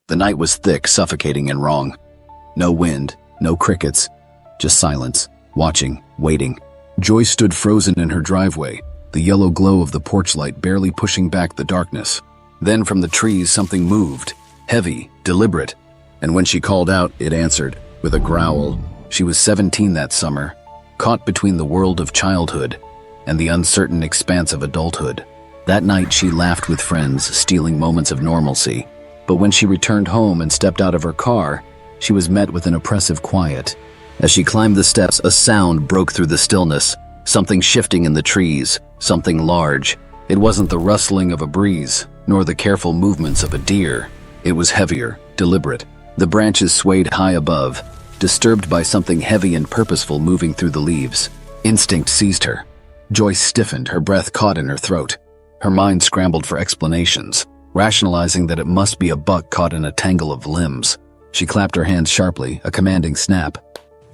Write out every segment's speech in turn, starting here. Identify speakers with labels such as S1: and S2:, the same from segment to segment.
S1: The night was thick, suffocating, and wrong. No wind, no crickets, just silence, watching, waiting. Joyce stood frozen in her driveway, the yellow glow of the porch light barely pushing back the darkness. Then from the trees something moved, heavy, deliberate, and when she called out, it answered, with a growl. She was 17 that summer, caught between the world of childhood and the uncertain expanse of adulthood. That night she laughed with friends, stealing moments of normalcy. But when she returned home and stepped out of her car, she was met with an oppressive quiet. As she climbed the steps, a sound broke through the stillness, something shifting in the trees, something large. It wasn't the rustling of a breeze, nor the careful movements of a deer. It was heavier, deliberate. The branches swayed high above, disturbed by something heavy and purposeful moving through the leaves. Instinct seized her. Joyce stiffened, her breath caught in her throat. Her mind scrambled for explanations, rationalizing that it must be a buck caught in a tangle of limbs. She clapped her hands sharply, a commanding snap.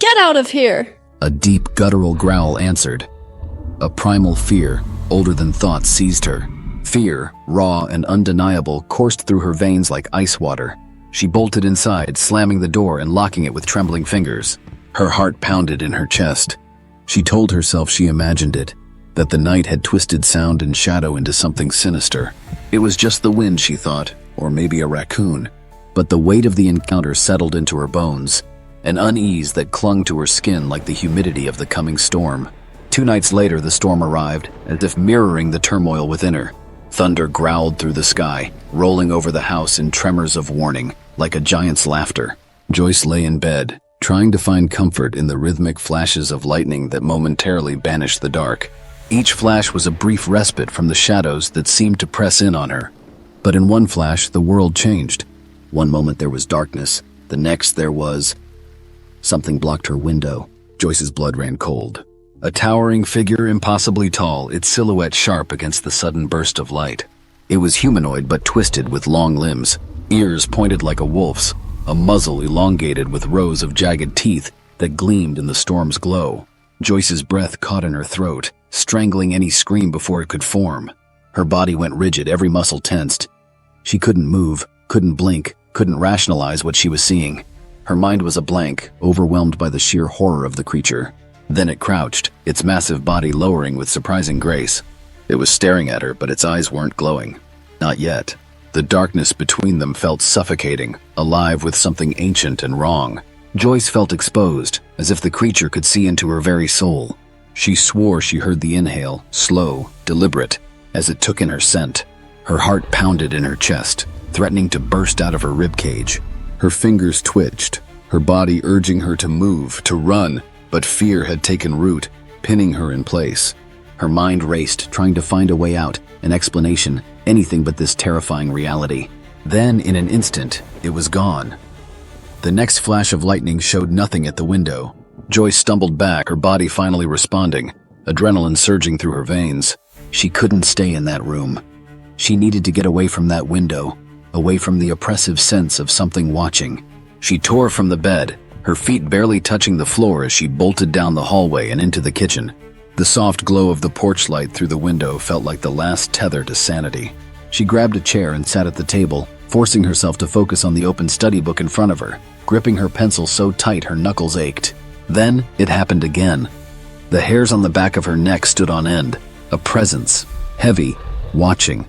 S2: Get out of here!
S1: A deep, guttural growl answered. A primal fear, older than thought, seized her. Fear, raw and undeniable, coursed through her veins like ice water. She bolted inside, slamming the door and locking it with trembling fingers. Her heart pounded in her chest. She told herself she imagined it, that the night had twisted sound and shadow into something sinister. It was just the wind, she thought, or maybe a raccoon. But the weight of the encounter settled into her bones, an unease that clung to her skin like the humidity of the coming storm. 2 nights later, the storm arrived, as if mirroring the turmoil within her. Thunder growled through the sky, rolling over the house in tremors of warning, like a giant's laughter. Joyce lay in bed, trying to find comfort in the rhythmic flashes of lightning that momentarily banished the dark. Each flash was a brief respite from the shadows that seemed to press in on her. But in one flash, the world changed. One moment there was darkness, the next there was... Something blocked her window. Joyce's blood ran cold. A towering figure, impossibly tall, its silhouette sharp against the sudden burst of light. It was humanoid but twisted, with long limbs, ears pointed like a wolf's, a muzzle elongated with rows of jagged teeth that gleamed in the storm's glow. Joyce's breath caught in her throat, strangling any scream before it could form. Her body went rigid, every muscle tensed. She couldn't move, couldn't blink, couldn't rationalize what she was seeing. Her mind was a blank, overwhelmed by the sheer horror of the creature. Then it crouched, its massive body lowering with surprising grace. It was staring at her, but its eyes weren't glowing. Not yet. The darkness between them felt suffocating, alive with something ancient and wrong. Joyce felt exposed, as if the creature could see into her very soul. She swore she heard the inhale, slow, deliberate, as it took in her scent. Her heart pounded in her chest, threatening to burst out of her ribcage. Her fingers twitched, her body urging her to move, to run, but fear had taken root, pinning her in place. Her mind raced, trying to find a way out, an explanation, anything but this terrifying reality. Then, in an instant, it was gone. The next flash of lightning showed nothing at the window. Joyce stumbled back, her body finally responding, adrenaline surging through her veins. She couldn't stay in that room. She needed to get away from that window, away from the oppressive sense of something watching. She tore from the bed, her feet barely touching the floor as she bolted down the hallway and into the kitchen. The soft glow of the porch light through the window felt like the last tether to sanity. She grabbed a chair and sat at the table, forcing herself to focus on the open study book in front of her, gripping her pencil so tight her knuckles ached. Then it happened again. The hairs on the back of her neck stood on end, a presence, heavy, watching.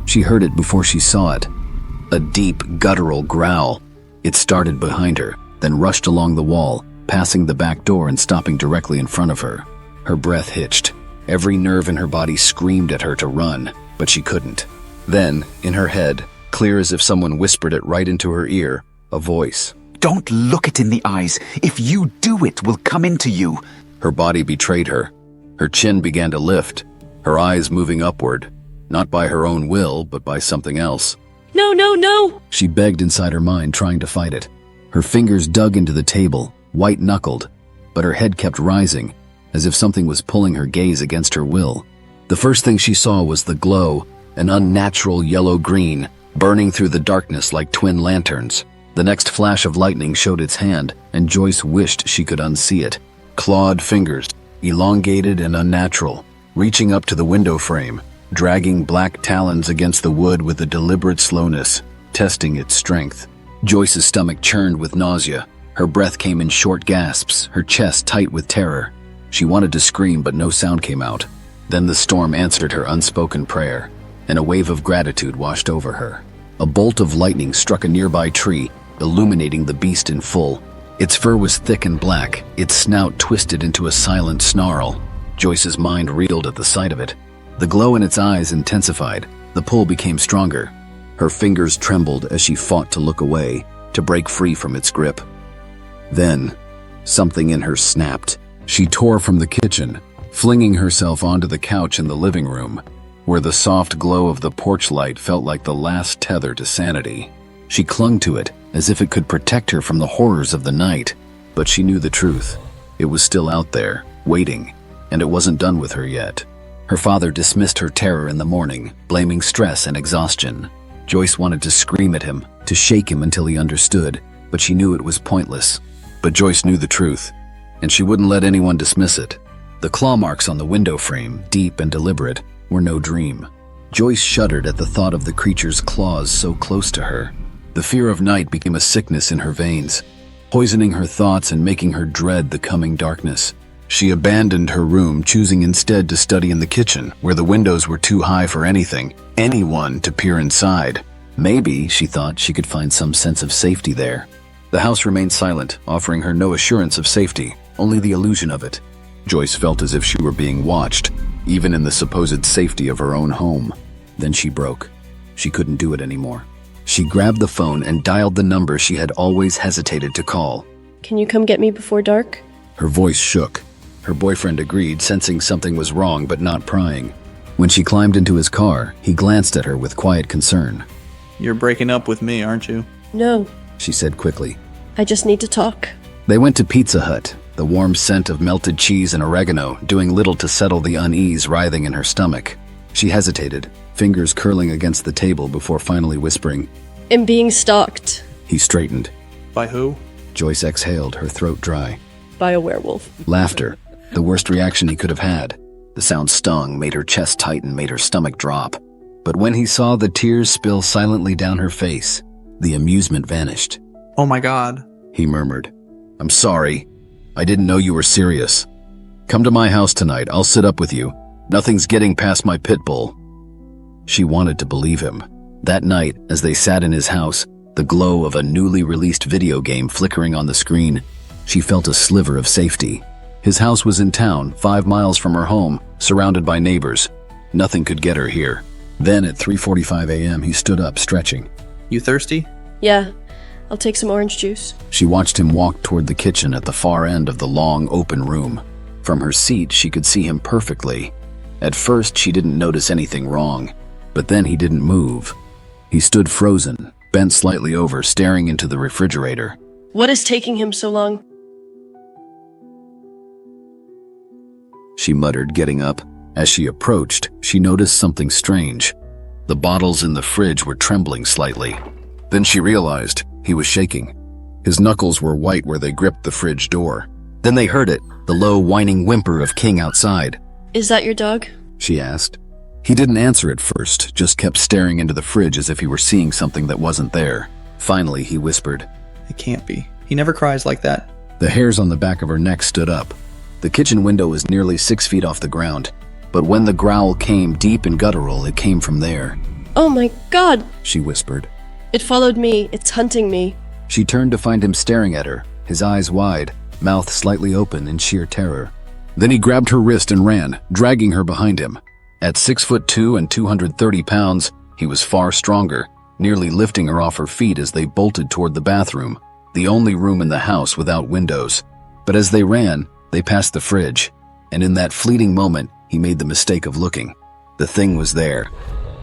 S1: She heard it before she saw it. A deep, guttural growl. It started behind her, then rushed along the wall, passing the back door and stopping directly in front of her. Her breath hitched. Every nerve in her body screamed at her to run, but she couldn't. Then, in her head, clear as if someone whispered it right into her ear, a voice.
S3: Don't look it in the eyes. If you do, it will come into you.
S1: Her body betrayed her. Her chin began to lift, her eyes moving upward, not by her own will, but by something else.
S2: No, no, no!
S1: She begged inside her mind, trying to fight it. Her fingers dug into the table, white-knuckled, but her head kept rising, as if something was pulling her gaze against her will. The first thing she saw was the glow, an unnatural yellow-green, burning through the darkness like twin lanterns. The next flash of lightning showed its hand, and Joyce wished she could unsee it. Clawed fingers, elongated and unnatural, reaching up to the window frame, dragging black talons against the wood with a deliberate slowness. testing its strength. Joyce's stomach churned with nausea. Her breath came in short gasps, her chest tight with terror. She wanted to scream, but no sound came out. Then the storm answered her unspoken prayer, and a wave of gratitude washed over her. A bolt of lightning struck a nearby tree, illuminating the beast in full. Its fur was thick and black, its snout twisted into a silent snarl. Joyce's mind reeled at the sight of it. The glow in its eyes intensified. The pull became stronger. Her fingers trembled as she fought to look away, to break free from its grip. Then, something in her snapped. She tore from the kitchen, flinging herself onto the couch in the living room, where the soft glow of the porch light felt like the last tether to sanity. She clung to it, as if it could protect her from the horrors of the night. But she knew the truth. It was still out there, waiting, and it wasn't done with her yet. Her father dismissed her terror in the morning, blaming stress and exhaustion. Joyce wanted to scream at him, to shake him until he understood, but she knew it was pointless. But Joyce knew the truth, and she wouldn't let anyone dismiss it. The claw marks on the window frame, deep and deliberate, were no dream. Joyce shuddered at the thought of the creature's claws so close to her. The fear of night became a sickness in her veins, poisoning her thoughts and making her dread the coming darkness. She abandoned her room, choosing instead to study in the kitchen, where the windows were too high for anyone to peer inside. Maybe, she thought, she could find some sense of safety there. The house remained silent, offering her no assurance of safety, only the illusion of it. Joyce felt as if she were being watched, even in the supposed safety of her own home. Then she broke. She couldn't do it anymore. She grabbed the phone and dialed the number she had always hesitated to call.
S2: Can you come get me before dark?
S1: Her voice shook. Her boyfriend agreed, sensing something was wrong but not prying. When she climbed into his car, he glanced at her with quiet concern.
S4: You're breaking up with me, aren't you?
S2: No,
S1: She said quickly.
S2: I just need to talk.
S1: They went to Pizza Hut, the warm scent of melted cheese and oregano doing little to settle the unease writhing in her stomach. She hesitated, fingers curling against the table before finally whispering.
S2: I'm being stalked
S1: He straightened.
S4: By who?
S1: Joyce exhaled, her throat dry.
S2: by a werewolf.
S1: Laughter, the worst reaction he could have had. The sound stung, made her chest tighten, made her stomach drop. But when he saw the tears spill silently down her face, the amusement vanished.
S4: Oh my god.
S1: He murmured. I'm sorry. I didn't know you were serious. Come to my house tonight, I'll sit up with you. Nothing's getting past my pit bull. She wanted to believe him. That night, as they sat in his house, the glow of a newly released video game flickering on the screen, she felt a sliver of safety. His house was in town, 5 miles from her home, surrounded by neighbors. Nothing could get her here. Then at 3:45 a.m., he stood up, stretching.
S4: You thirsty?
S2: Yeah, I'll take some orange juice.
S1: She watched him walk toward the kitchen at the far end of the long, open room. From her seat, she could see him perfectly. At first, she didn't notice anything wrong, but then he didn't move. He stood frozen, bent slightly over, staring into the refrigerator.
S2: What is taking him so long?
S1: She muttered, getting up. As she approached, she noticed something strange. The bottles in the fridge were trembling slightly. Then she realized he was shaking. His knuckles were white where they gripped the fridge door. Then they heard it, the low, whining whimper of King outside.
S2: Is that your dog?
S1: She asked. He didn't answer at first, just kept staring into the fridge as if he were seeing something that wasn't there. Finally, he whispered.
S4: It can't be. He never cries like that.
S1: The hairs on the back of her neck stood up. The kitchen window was nearly 6 feet off the ground, but when the growl came deep and guttural, it came from there.
S2: Oh my god!
S1: She whispered.
S2: It followed me. It's hunting me.
S1: She turned to find him staring at her, his eyes wide, mouth slightly open in sheer terror. Then he grabbed her wrist and ran, dragging her behind him. At 6'2" and 230 pounds, he was far stronger, nearly lifting her off her feet as they bolted toward the bathroom, the only room in the house without windows. But as they ran, they passed the fridge, and in that fleeting moment, he made the mistake of looking. The thing was there.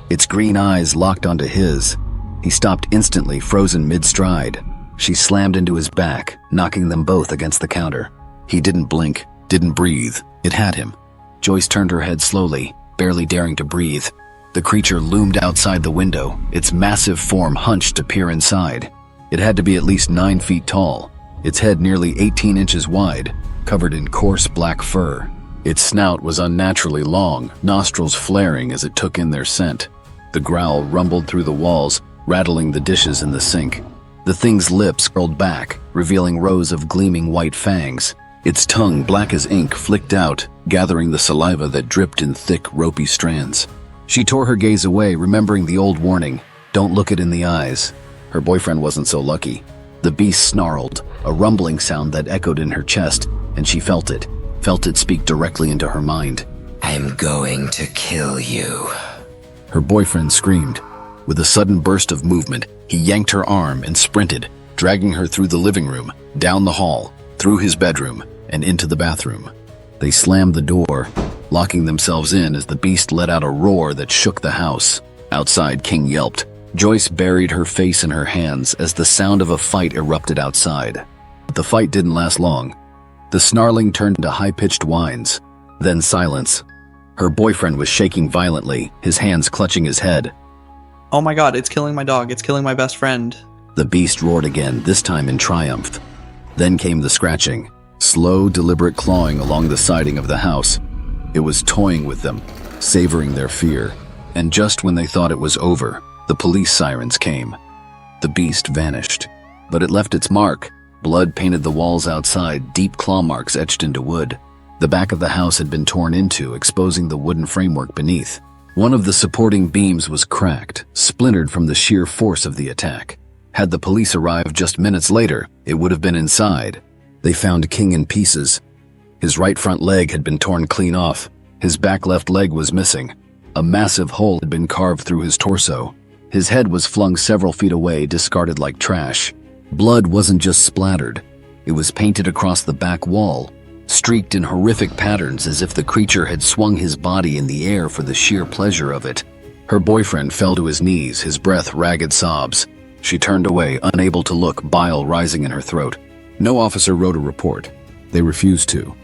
S1: Its green eyes locked onto his. He stopped instantly, frozen mid-stride. She slammed into his back, knocking them both against the counter. He didn't blink, didn't breathe. It had him. Joyce turned her head slowly, barely daring to breathe. The creature loomed outside the window, its massive form hunched to peer inside. It had to be at least 9 feet tall, its head nearly 18 inches wide, covered in coarse black fur. Its snout was unnaturally long, nostrils flaring as it took in their scent. The growl rumbled through the walls, rattling the dishes in the sink. The thing's lips curled back, revealing rows of gleaming white fangs. Its tongue, black as ink, flicked out, gathering the saliva that dripped in thick, ropey strands. She tore her gaze away, remembering the old warning, "Don't look it in the eyes." Her boyfriend wasn't so lucky. The beast snarled, a rumbling sound that echoed in her chest, and she felt it speak directly into her mind.
S5: I'm going to kill you.
S1: Her boyfriend screamed. With a sudden burst of movement, he yanked her arm and sprinted, dragging her through the living room, down the hall, through his bedroom, and into the bathroom. They slammed the door, locking themselves in as the beast let out a roar that shook the house. Outside, King yelped. Joyce buried her face in her hands as the sound of a fight erupted outside. But the fight didn't last long. The snarling turned into high-pitched whines, then silence. Her boyfriend was shaking violently, his hands clutching his head.
S4: Oh my god, it's killing my dog. It's killing my best friend.
S1: The beast roared again, this time in triumph. Then came the scratching, slow, deliberate clawing along the siding of the house. It was toying with them, savoring their fear. And just when they thought it was over, the police sirens came. The beast vanished, but it left its mark. Blood painted the walls outside, deep claw marks etched into wood. The back of the house had been torn into, exposing the wooden framework beneath. One of the supporting beams was cracked, splintered from the sheer force of the attack. Had the police arrived just minutes later, it would have been inside. They found King in pieces. His right front leg had been torn clean off. His back left leg was missing. A massive hole had been carved through his torso. His head was flung several feet away, discarded like trash. Blood wasn't just splattered. It was painted across the back wall, streaked in horrific patterns as if the creature had swung his body in the air for the sheer pleasure of it. Her boyfriend fell to his knees, his breath ragged sobs. She turned away, unable to look, bile rising in her throat. No officer wrote a report. They refused to.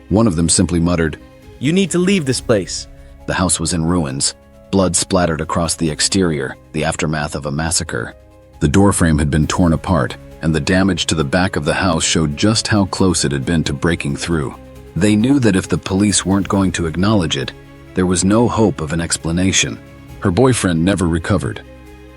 S1: One of them simply muttered,
S6: "You need to leave this place."
S1: The house was in ruins. Blood splattered across the exterior, the aftermath of a massacre. The doorframe had been torn apart, and the damage to the back of the house showed just how close it had been to breaking through. They knew that if the police weren't going to acknowledge it, there was no hope of an explanation. Her boyfriend never recovered.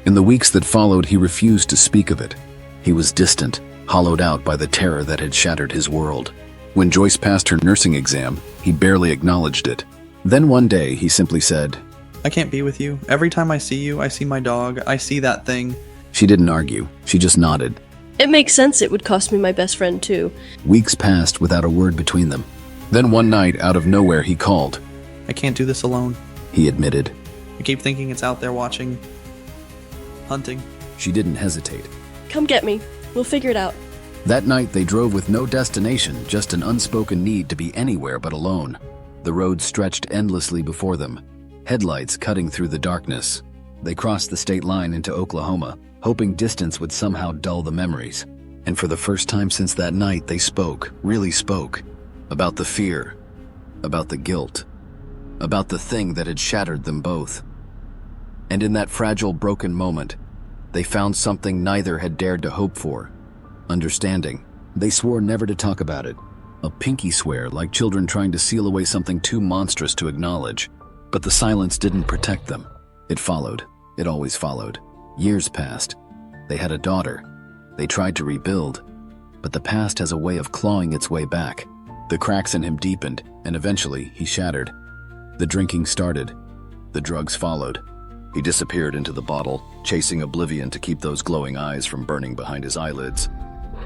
S1: In the weeks that followed, he refused to speak of it. He was distant, hollowed out by the terror that had shattered his world. When Joyce passed her nursing exam, he barely acknowledged it. Then one day, he simply said,
S4: I can't be with you. Every time I see you, I see my dog. I see that thing.
S1: She didn't argue. She just nodded.
S2: It makes sense it would cost me my best friend too.
S1: Weeks passed without a word between them. Then one night, out of nowhere, he called.
S4: I can't do this alone.
S1: He admitted.
S4: I keep thinking it's out there watching. Hunting.
S1: She didn't hesitate.
S2: Come get me. We'll figure it out.
S1: That night, they drove with no destination, just an unspoken need to be anywhere but alone. The road stretched endlessly before them, headlights cutting through the darkness. They crossed the state line into Oklahoma, hoping distance would somehow dull the memories. And for the first time since that night, they spoke, really spoke, about the fear, about the guilt, about the thing that had shattered them both. And in that fragile, broken moment, they found something neither had dared to hope for: understanding. They swore never to talk about it. A pinky swear, like children trying to seal away something too monstrous to acknowledge. But the silence didn't protect them. It followed. It always followed. Years passed. They had a daughter. They tried to rebuild. But the past has a way of clawing its way back. The cracks in him deepened, and eventually he shattered. The drinking started. The drugs followed. He disappeared into the bottle, chasing oblivion to keep those glowing eyes from burning behind his eyelids.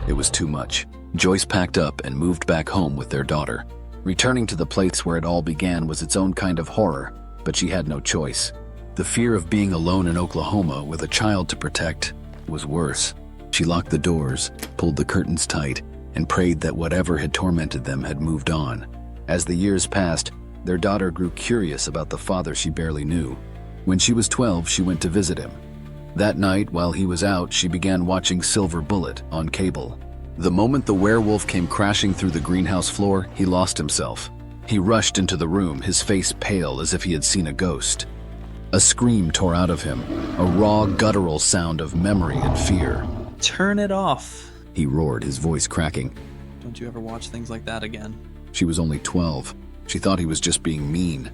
S1: It was too much. Joyce packed up and moved back home with their daughter. Returning to the place where it all began was its own kind of horror, but she had no choice. The fear of being alone in Oklahoma with a child to protect was worse. She locked the doors, pulled the curtains tight, and prayed that whatever had tormented them had moved on. As the years passed, their daughter grew curious about the father she barely knew. When she was 12, she went to visit him. That night, while he was out, she began watching Silver Bullet on cable. The moment the werewolf came crashing through the greenhouse floor, he lost himself. He rushed into the room, his face pale as if he had seen a ghost. A scream tore out of him, a raw, guttural sound of memory and fear.
S4: Turn it off.
S1: He roared, his voice cracking.
S4: Don't you ever watch things like that again.
S1: She was only 12. She thought he was just being mean.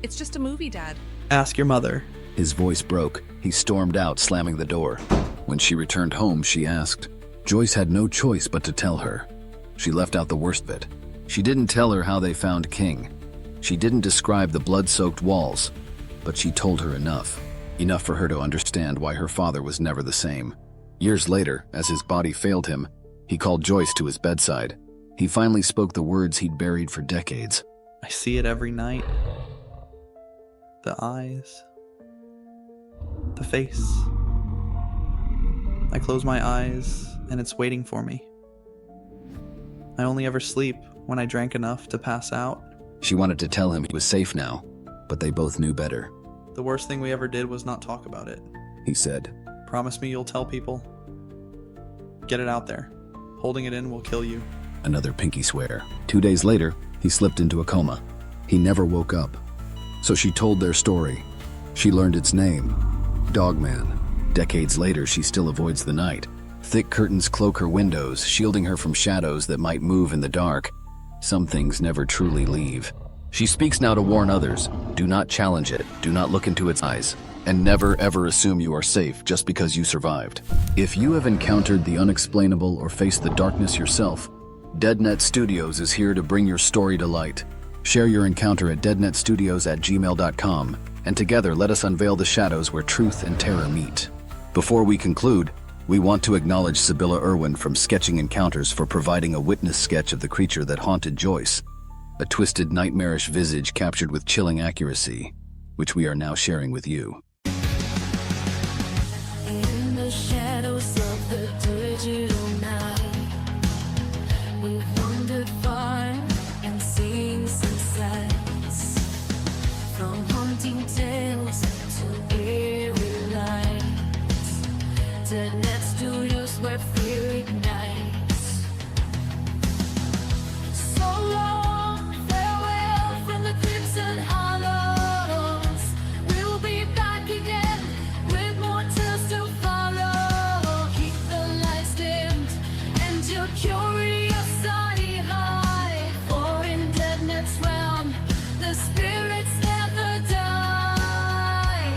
S7: It's just a movie, Dad.
S4: Ask your mother.
S1: His voice broke. He stormed out, slamming the door. When she returned home, she asked. Joyce had no choice but to tell her. She left out the worst bit. She didn't tell her how they found King. She didn't describe the blood-soaked walls, but she told her enough. Enough for her to understand why her father was never the same. Years later, as his body failed him, he called Joyce to his bedside. He finally spoke the words he'd buried for decades.
S4: I see it every night. The eyes. The face. I close my eyes, and it's waiting for me. I only ever sleep when I drank enough to pass out.
S1: She wanted to tell him he was safe now, but they both knew better.
S4: The worst thing we ever did was not talk about it.
S1: He said.
S4: Promise me you'll tell people. Get it out there. Holding it in will kill you.
S1: Another pinky swear. 2 days later, he slipped into a coma. He never woke up. So she told their story. She learned its name, Dogman. Decades later, she still avoids the night. Thick curtains cloak her windows, shielding her from shadows that might move in the dark. Some things never truly leave. She speaks now to warn others. Do not challenge it. Do not look into its eyes. And never ever assume you are safe just because you survived. If you have encountered the unexplainable or faced the darkness yourself, DeadNetStudios is here to bring your story to light. Share your encounter at DeadNetStudios@gmail.com, and together let us unveil the shadows where truth and terror meet. Before we conclude, we want to acknowledge Sibylla Irwin from Sketching Encounters for providing a witness sketch of the creature that haunted Joyce. A twisted, nightmarish visage captured with chilling accuracy, which we are now sharing with you.
S7: In the shadows of the digital night, we've wandered far and seen some sights, from haunting tales to eerie lights. DeadNetStudios where fear ignites. So long, farewell from the crimson hollows. We'll be back again with more tales to follow. Keep the lights dimmed and your curiosity high. For in DeadNet's realm, the spirits never die.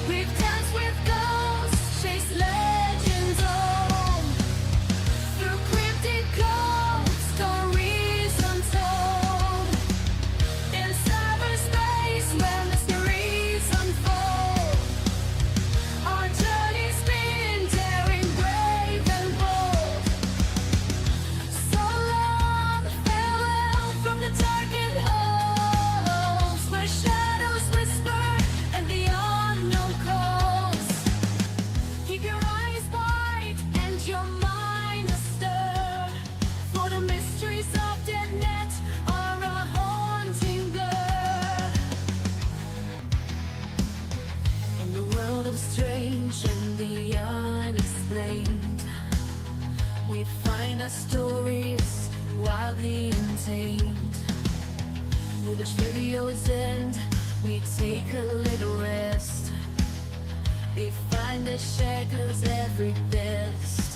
S7: We've danced with ghosts, chased legends on, through cryptid codes, stories untold. In cyberspace where mysteries unfold, our journey's been daring, brave and bold. So long, farewell from the darkened halls, where shadows whisper and the unknown calls. Keep your eyes wide and your mind astir, for the mysteries of DeadNet are a haunting blur. In the world of strange and the unexplained, we find our stories wildly untamed. With the video's end, we take a little rest. They find the shadows every best.